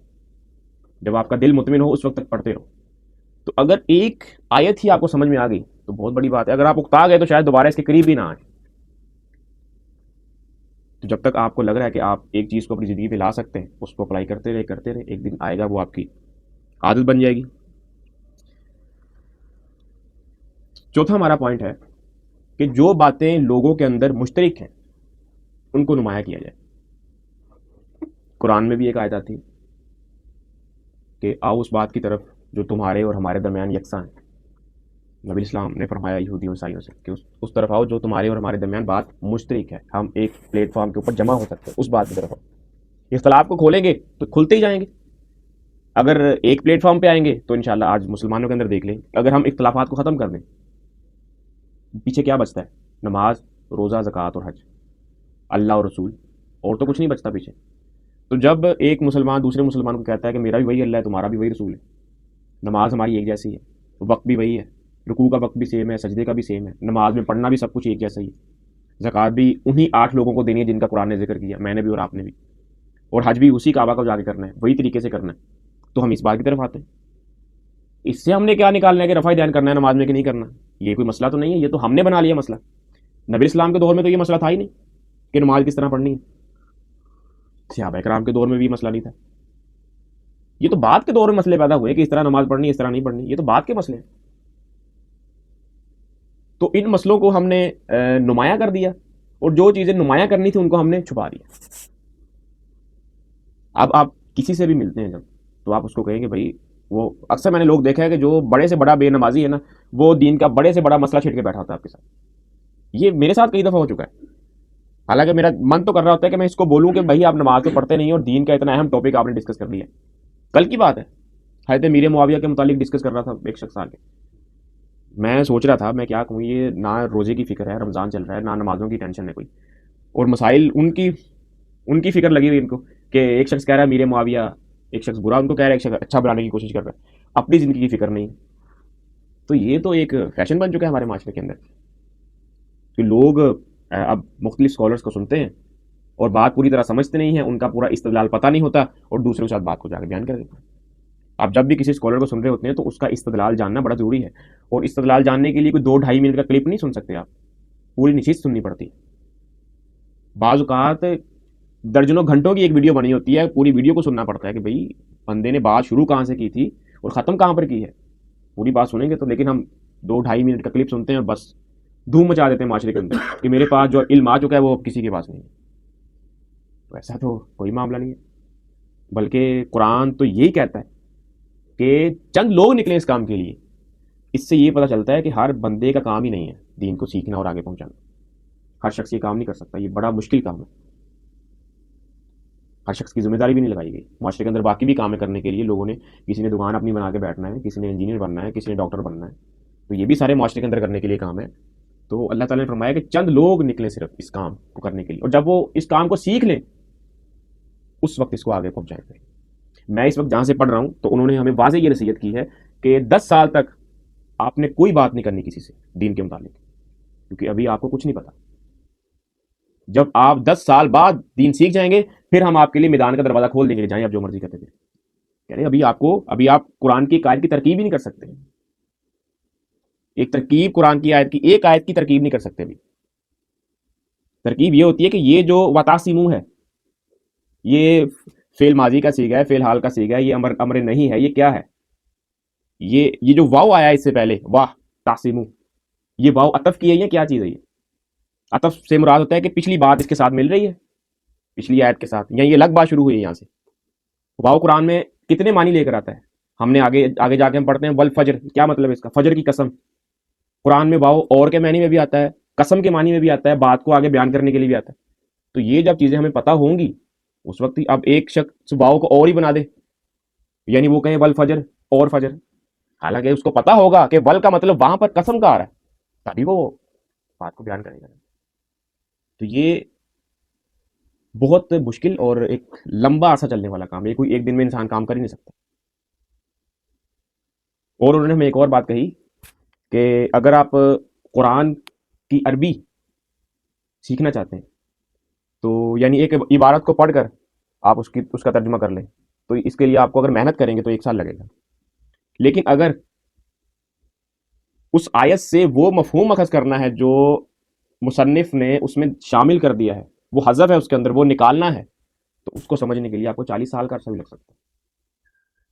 جب آپ کا دل مطمئن ہو اس وقت تک پڑھتے رہو۔ تو اگر ایک آیت ہی آپ کو سمجھ میں آ گئی تو بہت بڑی بات ہے، اگر آپ اکتا گئے تو شاید دوبارہ اس کے قریب بھی نہ آئیں۔ تو جب تک آپ کو لگ رہا ہے کہ آپ ایک چیز کو اپنی زندگی پہ لا سکتے ہیں اس کو اپلائی کرتے رہے، ایک دن آئے گا وہ آپ کی عادت بن جائے گی۔ چوتھا ہمارا پوائنٹ ہے کہ جو باتیں لوگوں کے اندر مشترک ہیں ان کو نمایاں کیا جائے۔ قرآن میں بھی ایک آیت آتی کہ آؤ اس بات کی طرف جو تمہارے اور ہمارے درمیان یکساں ہے۔ نبی اسلام نے فرمایا یہودیوں عیسائیوں سے کہ اس طرف آؤ جو تمہارے اور ہمارے درمیان بات مشترک ہے، ہم ایک پلیٹ فارم کے اوپر جمع ہو سکتے ہیں، اس بات کی طرف آؤ۔ اختلاف کو کھولیں گے تو کھلتے ہی جائیں گے، اگر ایک پلیٹ فارم پہ آئیں گے تو انشاءاللہ آج مسلمانوں کے اندر دیکھ لیں، اگر ہم اختلافات کو ختم کر دیں پیچھے کیا بچتا ہے؟ نماز، روزہ، زکوٰۃ اور حج، اللہ اور رسول، اور تو کچھ نہیں بچتا پیچھے۔ تو جب ایک مسلمان دوسرے مسلمان کو کہتا ہے کہ میرا بھی وہی اللہ ہے، تمہارا بھی وہی رسول ہے، نماز ہماری ایک جیسی ہے، وقت بھی وہی ہے، رکوع کا وقت بھی سیم ہے، سجدے کا بھی سیم ہے، نماز میں پڑھنا بھی سب کچھ ایک جیسا ہی ہے، زکوٰۃ بھی انہی 8 لوگوں کو دینی ہے جن کا قرآن نے ذکر کیا، میں نے بھی اور آپ نے بھی، اور حج بھی اسی کعبہ کو جا کے کرنا ہے، وہی طریقے سے کرنا ہے، تو ہم اس بات کی طرف آتے ہیں۔ اس سے ہم نے کیا نکالنا ہے کہ رفع دین کرنا ہے نماز میں کہ نہیں کرنا؟ یہ کوئی مسئلہ تو نہیں ہے، یہ تو ہم نے بنا لیا مسئلہ۔ نبی اسلام کے دور میں تو یہ مسئلہ تھا ہی نہیں کہ نماز کس طرح پڑھنی ہے، صحابہ کرام کے دور میں بھی مسئلہ نہیں تھا، یہ تو بعد کے دور میں مسئلے پیدا ہوئے کہ اس طرح نماز پڑھنی، اس طرح نہیں پڑھنی، یہ تو بعد کے مسئلے ہیں۔ تو ان مسئلوں کو ہم نے نمایاں کر دیا، اور جو چیزیں نمایاں کرنی تھی ان کو ہم نے چھپا دیا۔ اب آپ کسی سے بھی ملتے ہیں جب، تو آپ اس کو کہیں کہ بھائی، وہ اکثر میں نے لوگ دیکھا ہے کہ جو بڑے سے بڑا بے نمازی ہے نا، وہ دین کا بڑے سے بڑا مسئلہ چھیڑ کے بیٹھا ہوتا ہے آپ کے ساتھ۔ یہ میرے ساتھ کئی دفعہ ہو چکا ہے، حالانکہ میرا من تو کر رہا ہوتا ہے کہ میں اس کو بولوں کہ بھائی آپ نماز تو پڑھتے نہیں اور دین کا اتنا اہم ٹاپک آپ نے ڈسکس کر لیا۔ کل کی بات ہے، حضرت امیر معاویہ کے متعلق ڈسکس کر رہا تھا ایک شخص آگے، میں سوچ رہا تھا میں کیا کہوں، یہ نہ روزے کی فکر ہے، رمضان چل رہا ہے، نہ نمازوں کی ٹینشن ہے کوئی، اور مسائل ان کی فکر لگی ہوئی ان کو کہ ایک شخص کہہ رہا ہے امیر معاویہ، ایک شخص برا ان کو کہہ رہا ہے، ایک شخص اچھا بنانے کی کوشش کر رہا ہے، اپنی زندگی کی فکر نہیں۔ تو یہ تو ایک فیشن بن چکا ہے ہمارے معاشرے کے اندر کہ لوگ اب مختلف اسکالرس کو سنتے ہیں اور بات پوری طرح سمجھتے نہیں ہیں، ان کا پورا استدلال پتہ نہیں ہوتا اور دوسروں کے ساتھ بات کو جا کے بیان کر دیتے ہیں۔ آپ جب بھی کسی اسکالر کو سن رہے ہوتے ہیں تو اس کا استدلال جاننا بڑا ضروری ہے، اور استدلال جاننے کے لیے کوئی 2-2.5 منٹ کا کلپ نہیں سن سکتے، آپ پوری نشست سننی پڑتی ہے۔ بعض اوقات درجنوں گھنٹوں کی ایک ویڈیو بنی ہوتی ہے، پوری ویڈیو کو سننا پڑتا ہے کہ بھئی بندے نے بات شروع کہاں سے کی تھی اور ختم کہاں پر کی ہے، پوری بات سنیں گے تو۔ لیکن ہم 2-2.5 منٹ کا کلپ سنتے ہیں اور بس دھوم مچا دیتے ہیں معاشرے کے اندر کہ میرے پاس جو علم آ چکا ہے وہ کسی کے پاس نہیں ہے۔ تو ایسا تو کوئی معاملہ نہیں ہے، بلکہ قرآن تو یہی کہتا ہے کہ چند لوگ نکلیں اس کام کے لیے۔ اس سے یہ پتہ چلتا ہے کہ ہر بندے کا کام ہی نہیں ہے دین کو سیکھنا اور آگے پہنچانا، ہر شخص یہ کام نہیں کر سکتا، یہ بڑا مشکل کام ہے، ہر شخص کی ذمہ داری بھی نہیں لگائی گئی۔ معاشرے کے اندر باقی بھی کام کرنے کے لیے لوگوں نے، کسی نے دکان اپنی بنا کے بیٹھنا ہے، کسی نے انجینئر بننا ہے، کسی نے ڈاکٹر بننا ہے، تو یہ بھی سارے معاشرے کے اندر کرنے کے لیے کام ہے۔ تو اللہ تعالیٰ نے فرمایا کہ چند لوگ نکلیں صرف اس کام کو کرنے کے لیے، اور جب وہ اس کام کو سیکھ لیں اس وقت اس کو آگے پہنچائیں گے۔ میں اس وقت جہاں سے پڑھ رہا ہوں تو انہوں نے ہمیں واضح یہ نصیحت کی ہے کہ 10 سال تک آپ نے کوئی بات نہیں کرنی کسی سے دین کے متعلق، کیونکہ ابھی آپ کو کچھ نہیں پتا۔ جب آپ 10 سال بعد دین سیکھ جائیں گے پھر ہم آپ کے لیے میدان کا دروازہ کھول دیں گے، جائیں آپ جو مرضی کرتے تھے۔ کہہ رہے ابھی آپ قرآن کی ایک آیت کی ترکیب ہی نہیں کر سکتے، ایک ترکیب قرآن کی آیت کی، ایک آیت کی ترکیب نہیں کر سکتے ابھی۔ ترکیب یہ ہوتی ہے کہ یہ جو وَتَعْصِمُوا ہے، یہ فعل ماضی کا صیغہ ہے، فعل حال کا صیغہ ہے، یہ امر نہیں ہے، یہ کیا ہے؟ یہ جو واو آیا اس سے پہلے، واہ تعصمو، یہ واو عطف کی ہے یا کیا چیز ہے؟ یہ عطف سے مراد ہوتا ہے کہ پچھلی بات اس کے ساتھ مل رہی ہے، پچھلی آیت کے ساتھ، یا یہ الگ بات شروع ہوئی ہے یہاں سے۔ واو قرآن میں کتنے معنی لے کر آتا ہے؟ ہم نے آگے آگے جا کے ہم پڑھتے ہیں ول فجر، کیا مطلب ہے اس کا؟ فجر کی قسم، قرآن میں واو اور کے معنی میں بھی آتا ہے، قسم کے معنی میں بھی آتا ہے، بات کو آگے بیان کرنے کے لیے بھی آتا ہے. تو یہ جب چیزیں ہمیں پتہ ہوں گی اس وقت ہی اب ایک شخص واو کو اور ہی بنا دے، یعنی وہ کہیں ول فجر اور فجر، حالانکہ اس کو پتا ہوگا کہ ول کا مطلب وہاں پر قسم کا آ رہا ہے، تبھی وہ بات کو بیان کرے گا. تو یہ بہت مشکل اور ایک لمبا عرصہ چلنے والا کام ہے، کوئی ایک دن میں انسان کام کر ہی نہیں سکتا. اور انہوں نے ہمیں ایک اور بات کہی کہ اگر آپ قرآن کی عربی سیکھنا چاہتے ہیں تو یعنی ایک عبارت کو پڑھ کر آپ اس کا ترجمہ کر لیں، تو اس کے لیے آپ کو اگر محنت کریں گے تو 1 سال لگے گا. لیکن اگر اس آیت سے وہ مفہوم اخذ کرنا ہے جو مصنف نے اس میں شامل کر دیا ہے، وہ حذف ہے اس کے اندر، وہ نکالنا ہے، تو اس کو سمجھنے کے لیے آپ کو 40 سال کا عرصہ بھی لگ سکتا ہے.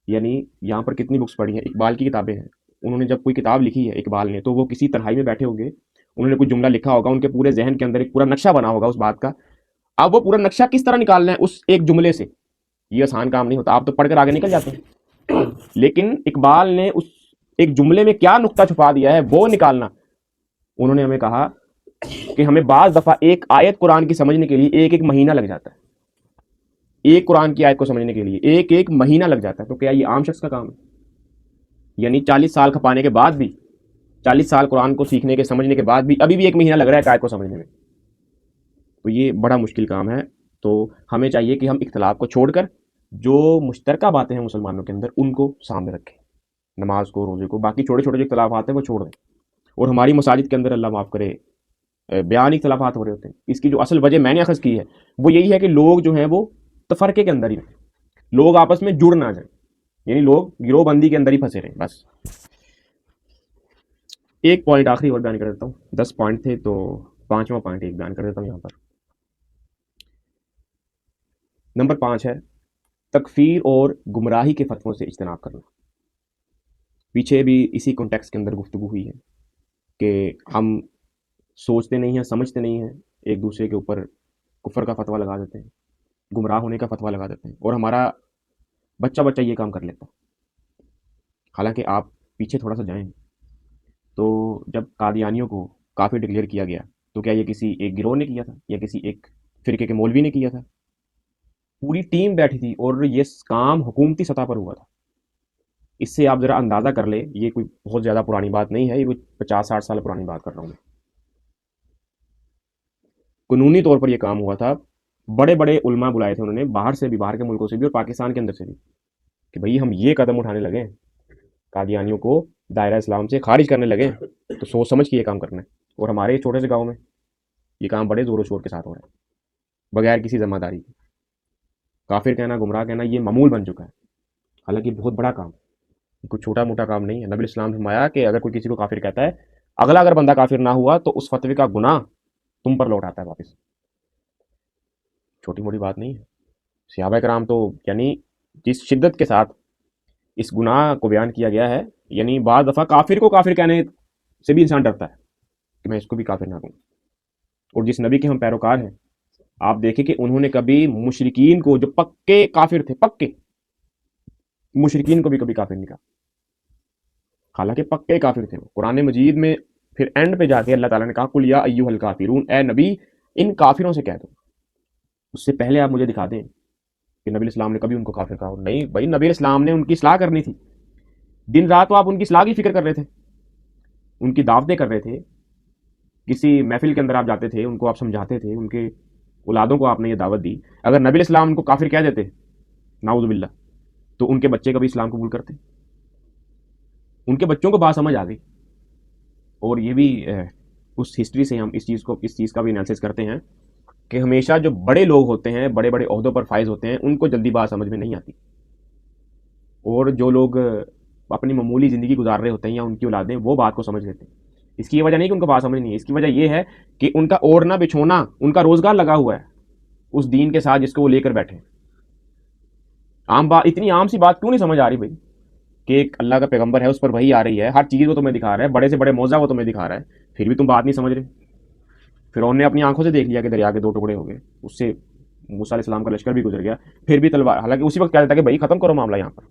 یعنی یہاں پر کتنی بکس پڑھی ہیں، اقبال کی کتابیں ہیں، انہوں نے جب کوئی کتاب لکھی ہے اقبال نے تو وہ کسی تنہائی میں بیٹھے ہوں گے، انہوں نے کوئی جملہ لکھا ہوگا، ان کے پورے ذہن کے اندر ایک پورا نقشہ بنا ہوگا اس بات کا. اب وہ پورا نقشہ کس طرح نکالنا ہے اس ایک جملے سے، یہ آسان کام نہیں ہوتا. آپ تو پڑھ کر آگے نکل جاتے ہیں، لیکن اقبال نے اس ایک جملے میں کیا نقطہ چھپا دیا ہے وہ نکالنا. انہوں نے ہمیں کہا کہ ہمیں بعض دفعہ ایک آیت قرآن کی سمجھنے کے لیے ایک مہینہ لگ جاتا ہے، ایک قرآن کی آیت کو سمجھنے کے لیے ایک مہینہ لگ جاتا ہے. تو کیا یہ عام شخص کا کام ہے؟ یعنی 40 سال کھپانے کے بعد بھی، 40 سال قرآن کو سیکھنے کے سمجھنے کے بعد بھی ابھی بھی 1 مہینہ لگ رہا ہے آیت کو سمجھنے میں. تو یہ بڑا مشکل کام ہے. تو ہمیں چاہیے کہ ہم اختلاف کو چھوڑ کر جو مشترکہ باتیں ہیں مسلمانوں کے اندر ان کو سامنے رکھیں، نماز کو، روزے کو، باقی چھوٹے چھوٹے جو اختلافات ہیں وہ چھوڑ دیں. اور ہماری مساجد کے اندر اللہ معاف کرے بیان اختلافات ہو رہے ہوتے ہیں، اس کی جو اصل وجہ میں نے اخذ کی ہے وہ یہی ہے کہ لوگ جو ہیں وہ تفرقے کے اندر ہی رہیں، لوگ آپس میں جڑ نہ جائیں، یعنی لوگ گروہ بندی کے اندر ہی پھنسے رہیں. بس ایک پوائنٹ آخری اور بیان کر دیتا ہوں، 10 پوائنٹ تھے تو 5واں پوائنٹ ایک بیان کر دیتا ہوں یہاں پر. نمبر 5 ہے تکفیر اور گمراہی کے فتووں سے اجتناب کرنا. پیچھے بھی اسی کانٹیکس کے اندر گفتگو ہوئی ہے کہ ہم سوچتے نہیں ہیں، سمجھتے نہیں ہیں، ایک دوسرے کے اوپر کفر کا فتویٰ لگا دیتے ہیں، گمراہ ہونے کا فتویٰ لگا دیتے ہیں، اور ہمارا بچہ یہ کام کر لیتا ہے. حالانکہ آپ پیچھے تھوڑا سا جائیں تو جب قادیانیوں کو کافر ڈکلیئر کیا گیا تو کیا یہ کسی ایک گروہ نے کیا تھا یا کسی ایک فرقے کے مولوی نے کیا تھا؟ پوری ٹیم بیٹھی تھی اور یہ کام حکومتی سطح پر ہوا تھا. اس سے آپ ذرا اندازہ کر لیں، یہ کوئی بہت زیادہ پرانی بات نہیں ہے، یہ کوئی 50-60 سال پرانی بات کر رہا ہوں میں. قانونی طور پر یہ کام ہوا تھا، بڑے بڑے علماء بلائے تھے انہوں نے، باہر سے بھی، باہر کے ملکوں سے بھی اور پاکستان کے اندر سے بھی، کہ بھئی ہم یہ قدم اٹھانے لگے ہیں، قادیانیوں کو دائرہ اسلام سے خارج کرنے لگے ہیں، تو سوچ سمجھ کے یہ کام کرنا ہے. اور ہمارے چھوٹے سے گاؤں میں یہ کام بڑے زور و شور کے ساتھ ہو رہا ہے بغیر کسی ذمہ داری کے. کافر کہنا، گمراہ کہنا یہ معمول بن چکا ہے، حالانکہ بہت بڑا کام ہے، کوئی چھوٹا موٹا کام نہیں ہے. نبی اسلام نے فرمایا کہ اگر کوئی کسی کو کافر کہتا ہے، اگلا اگر بندہ کافر نہ ہوا تو اس فتوے کا گناہ تم پر لوٹ آتا ہے واپس. چھوٹی موٹی بات نہیں ہے. صحابہ کرام تو یعنی جس شدت کے ساتھ اس گناہ کو بیان کیا گیا ہے، یعنی بعض دفعہ کافر کو کافر کہنے سے بھی انسان ڈرتا ہے کہ میں اس کو بھی کافر نہ کہوں. اور جس نبی کے ہم پیروکار ہیں، آپ دیکھیں کہ انہوں نے کبھی مشرکین کو، جو پکے کافر تھے، پکے مشرکین کو بھی کبھی کافر نہیں کہا، حالانکہ پکے کافر تھے وہ. قرآن مجید میں پھر اینڈ پہ جا کے اللہ تعالیٰ نے کہا قل یا ایھا الکافرون، اے نبی ان کافروں سے کہہ دو. اس سے پہلے آپ مجھے دکھا دیں کہ نبی اسلام نے کبھی ان کو کافر کہا. نہیں بھائی، نبی اسلام نے ان کی اصلاح کرنی تھی، دن رات تو آپ ان کی اصلاح کی فکر کر رہے تھے، ان کی دعوتیں کر رہے تھے، کسی محفل کے اندر آپ جاتے تھے، ان کو آپ سمجھاتے تھے، ان کے اولادوں کو آپ نے یہ دعوت دی. اگر نبی اسلام ان کو کافر کہہ دیتے نعوذ باللہ، تو ان کے بچے کبھی اسلام قبول کرتے؟ ان کے بچوں کو بات سمجھ آ گئی. اور یہ بھی اس ہسٹری سے ہم اس چیز کا بھی انالیسس کرتے ہیں کہ ہمیشہ جو بڑے لوگ ہوتے ہیں، بڑے بڑے عہدوں پر فائز ہوتے ہیں، ان کو جلدی بات سمجھ میں نہیں آتی. اور جو لوگ اپنی معمولی زندگی گزار رہے ہوتے ہیں یا ان کی اولادیں، وہ بات کو سمجھ لیتے ہیں. اس کی وجہ نہیں کہ ان کو بات سمجھ نہیں ہے، اس کی وجہ یہ ہے کہ ان کا اوڑھنا بچھونا، ان کا روزگار لگا ہوا ہے اس دین کے ساتھ جس کو وہ لے کر بیٹھے. عام بات، اتنی عام سی بات کیوں نہیں سمجھ آ رہی بھائی کہ ایک اللہ کا پیغمبر ہے، اس پر وحی آ رہی ہے، ہر چیز وہ تمہیں دکھا رہا ہے، بڑے سے بڑے موضوع وہ تمہیں دکھا رہا ہے، پھر بھی تم بات نہیں سمجھ رہے. فرعون نے اپنی آنکھوں سے دیکھ لیا کہ دریا کے 2 ٹکڑے ہو گئے، اس سے موسیٰ علیہ السلام کا لشکر بھی گزر گیا، پھر بھی تلوار، حالانکہ اسی وقت کہہ دیتا کہ بھائی ختم کرو معاملہ یہاں پر.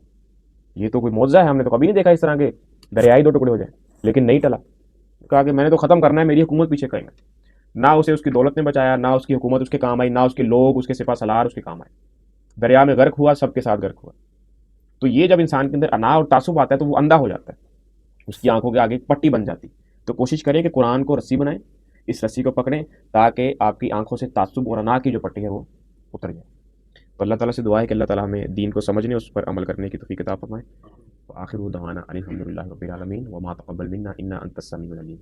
یہ تو کوئی معجزہ ہے، ہم نے تو کبھی نہیں دیکھا اس طرح کے دریائے دو ٹکڑے ہو جائے، لیکن نہیں ٹلا، کہا کہ میں نے تو ختم کرنا ہے، میری حکومت پیچھے کریں گے۔ نہ اسے اس کی دولت نے بچایا، نہ اس کی حکومت اس کے کام آئی، نہ اس کے لوگ، اس کے سپہ سالار اس کے کام آئے، دریا میں غرق ہوا، سب کے ساتھ غرق ہوا۔ تو یہ جب انسان کے اندر انا اور تعصب آتا ہے تو وہ اندھا ہو جاتا ہے، اس کی آنکھوں کے آگے ایک پٹی بن جاتی۔ تو کوشش کریں کہ قرآن کو رسی بنائیں، اس رسی کو پکڑیں، تاکہ آپ کی آنکھوں سے تعصب اور انا کی جو پٹی ہے وہ اتر جائے۔ تو اللہ تعالیٰ سے دعا ہے کہ اللہ تعالیٰ ہمیں دین کو سمجھنے، اس پر عمل کرنے کی توفیق عطا فرمائے۔ وآخر دعوانا الحمد للہ رب العالمین، وما تقبل منا انک انت السمیع العلیم۔